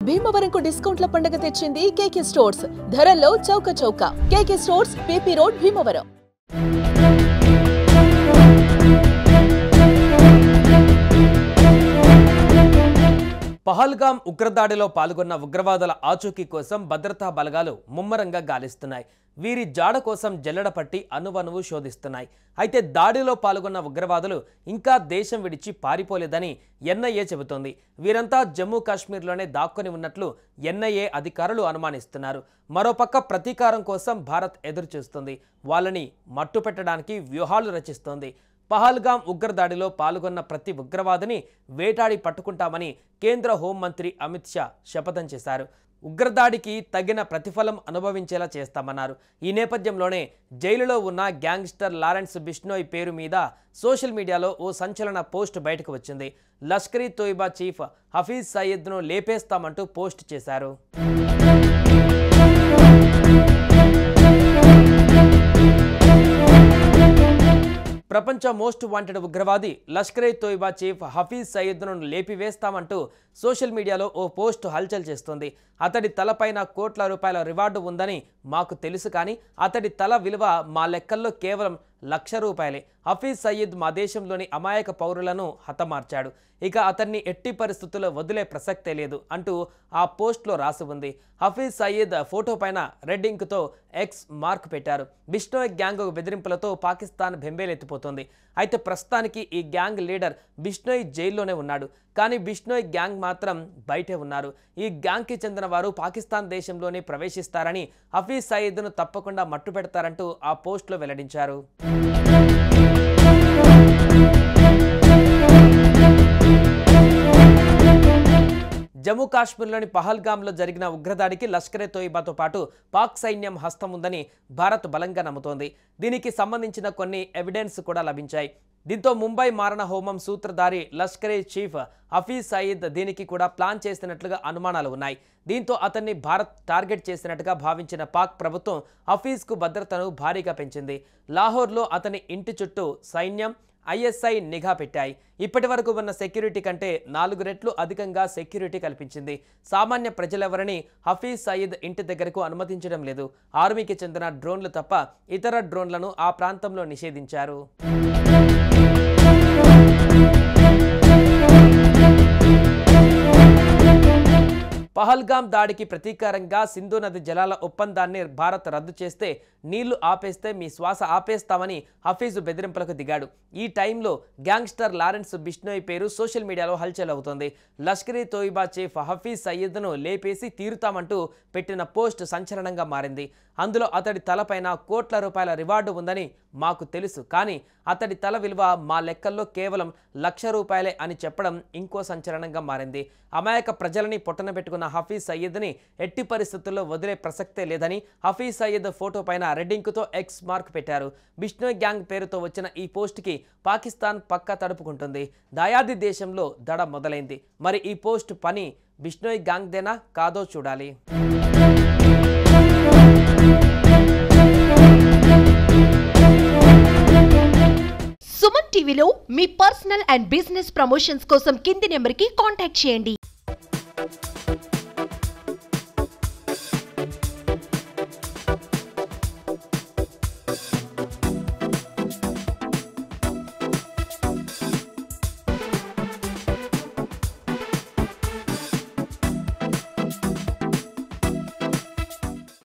భీమవరంకు డిస్కౌంట్ల పండుగ తెచ్చింది కేకే స్టోర్స్. ధరల్లో చౌక చౌక. KK stores, PP road, Bhimavaram. Pahalgam ఉగ్రదాడిలో పాల్గొన్న ఉగ్రవాదుల ఆచూకీ కోసం భద్రతా బలగాలు ముమ్మరంగా గాలిస్తున్నాయి. వీరి జాడ కోసం జల్లెడపట్టి అణువణువు శోధిస్తున్నాయి. అయితే దాడిలో పాల్గొన్న ఉగ్రవాదులు ఇంకా దేశం విడిచి పారిపోలేదని ఎన్ఐఏ చెబుతోంది. వీరంతా జమ్మూ కాశ్మీర్లోనే దాక్కుని ఉన్నట్లు ఎన్ఐఏ అధికారులు అనుమానిస్తున్నారు. మరోపక్క ప్రతీకారం కోసం భారత్ ఎదురుచూస్తుంది. వాళ్ళని మట్టుపెట్టడానికి వ్యూహాలు రచిస్తోంది. పహల్గామ్ ఉగ్రదాడిలో పాల్గొన్న ప్రతి ఉగ్రవాదిని వేటాడి పట్టుకుంటామని కేంద్ర హోంమంత్రి అమిత్ షా శపథం చేశారు. ఉగ్రదాడికి తగిన ప్రతిఫలం అనుభవించేలా చేస్తామన్నారు. ఈ నేపథ్యంలోనే జైలులో ఉన్న గ్యాంగ్స్టర్ లారెన్స్ బిష్నోయ్ పేరు మీద సోషల్ మీడియాలో ఓ సంచలన పోస్ట్ బయటకు వచ్చింది. లష్కర్ ఇ తోయిబా చీఫ్ హఫీజ్ సయీద్ను లేపేస్తామంటూ పోస్ట్ చేశారు. ప్రపంచ మోస్ట్ వాంటెడ్ ఉగ్రవాది లష్కర్ ఇ తోయిబా చీఫ్ హఫీజ్ సయీద్ను లేపివేస్తామంటూ సోషల్ మీడియాలో ఓ పోస్ట్ హల్చల్ చేస్తోంది. అతడి తలపైన కోట్ల రూపాయల రివార్డు ఉందని మాకు తెలుసు, కానీ అతడి తల విలువ మా లెక్కల్లో కేవలం ₹1,00,000. హఫీజ్ సయీద్ మా దేశంలోని అమాయక పౌరులను హతమార్చాడు. ఇక అతన్ని ఎట్టి పరిస్థితుల్లో వదిలే ప్రసక్తే లేదు అంటూ ఆ పోస్ట్లో రాసి ఉంది. హఫీజ్ సయీద్ ఫోటో పైన రెడ్ ఇంక్తో ఎక్స్ మార్క్ పెట్టారు. బిష్నోయ్ గ్యాంగ్ బెదిరింపులతో పాకిస్తాన్ బెంబేలెత్తిపోతుంది. అయితే ప్రస్తుతానికి ఈ గ్యాంగ్ లీడర్ బిష్నోయ్ జైల్లోనే ఉన్నాడు. కానీ బిష్నోయ్ గ్యాంగ్ మాత్రం బయటే ఉన్నారు. ఈ గ్యాంగ్కి చెందిన వారు పాకిస్తాన్ దేశంలోనే ప్రవేశిస్తారని, హఫీజ్ సయీద్ను తప్పకుండా మట్టుపెడతారంటూ ఆ పోస్ట్లో వెల్లడించారు. జమ్మూ కాశ్మీర్లోని పహల్గామ్లో జరిగిన ఉగ్రదాడికి లష్కర్ ఇ తోయిబాతో పాటు పాక్ సైన్యం హస్తం ఉందని భారత్ బలంగా నమ్ముతోంది. దీనికి సంబంధించిన కొన్ని ఎవిడెన్స్ కూడా లభించాయి. దీంతో ముంబై మారణ హోమం సూత్రధారి లష్కర్ ఇ చీఫ్ హఫీజ్ సయీద్ దీనికి కూడా ప్లాన్ చేసినట్లుగా అనుమానాలు ఉన్నాయి. దీంతో అతన్ని భారత్ టార్గెట్ చేసినట్టుగా భావించిన పాక్ ప్రభుత్వం హఫీజ్కు భద్రతను భారీగా పెంచింది. లాహోర్లో అతని ఇంటి చుట్టూ సైన్యం, ఐఎస్ఐ నిఘా పెట్టాయి. ఇప్పటి వరకు ఉన్న సెక్యూరిటీ కంటే 4 రెట్లు అధికంగా సెక్యూరిటీ కల్పించింది. సామాన్య ప్రజలెవరిని హఫీజ్ సయీద్ ఇంటి దగ్గరకు అనుమతించడం లేదు. ఆర్మీకి చెందిన డ్రోన్లు తప్ప ఇతర డ్రోన్లను ఆ ప్రాంతంలో నిషేధించారు. పహల్గామ్ దాడికి ప్రతీకారంగా సింధు నది జలాల ఒప్పందాన్ని భారత్ రద్దు చేస్తే, నీళ్లు ఆపేస్తే మీ శ్వాస ఆపేస్తామని హఫీజ్ బెదిరింపులకు దిగాడు. ఈ టైంలో గ్యాంగ్స్టర్ లారెన్స్ బిష్నోయ్ పేరు సోషల్ మీడియాలో హల్చల్ అవుతోంది. లష్కర్ ఇ తోయిబా చీఫ్ హఫీజ్ సయీద్ను లేపేసి తీరుతామంటూ పెట్టిన పోస్ట్ సంచలనంగా మారింది. అందులో అతడి తలపైన కోట్ల రూపాయల రివార్డు ఉందని మాకు తెలుసు, కానీ అతడి తల విలువ మా లెక్కల్లో కేవలం ₹1,00,000 అని చెప్పడం ఇంకో సంచలనంగా మారింది. అమాయక ప్రజలని పొట్టన పెట్టుకున్న హఫీజ్ సయీద్ని ఎట్టి పరిస్థితుల్లో వదిలే ప్రసక్తే లేదని హఫీజ్ సయీద్ ఫోటో పైన రెడ్ ఇంక్తో ఎక్స్ మార్క్ పెట్టారు. బిష్నోయ్ గ్యాంగ్ పేరుతో వచ్చిన ఈ పోస్ట్కి పాకిస్తాన్ పక్క తడుపుకుంటుంది. దాయాది దేశంలో దడ మొదలైంది. మరి ఈ పోస్ట్ పని బిష్నోయ్ గ్యాంగ్దేనా కాదో చూడాలి. సుమన్ టీవీలో మీ పర్సనల్ అండ్ బిజినెస్ ప్రమోషన్స్ కోసం కింది నెంబర్కి కాంటాక్ట్ చేయండి.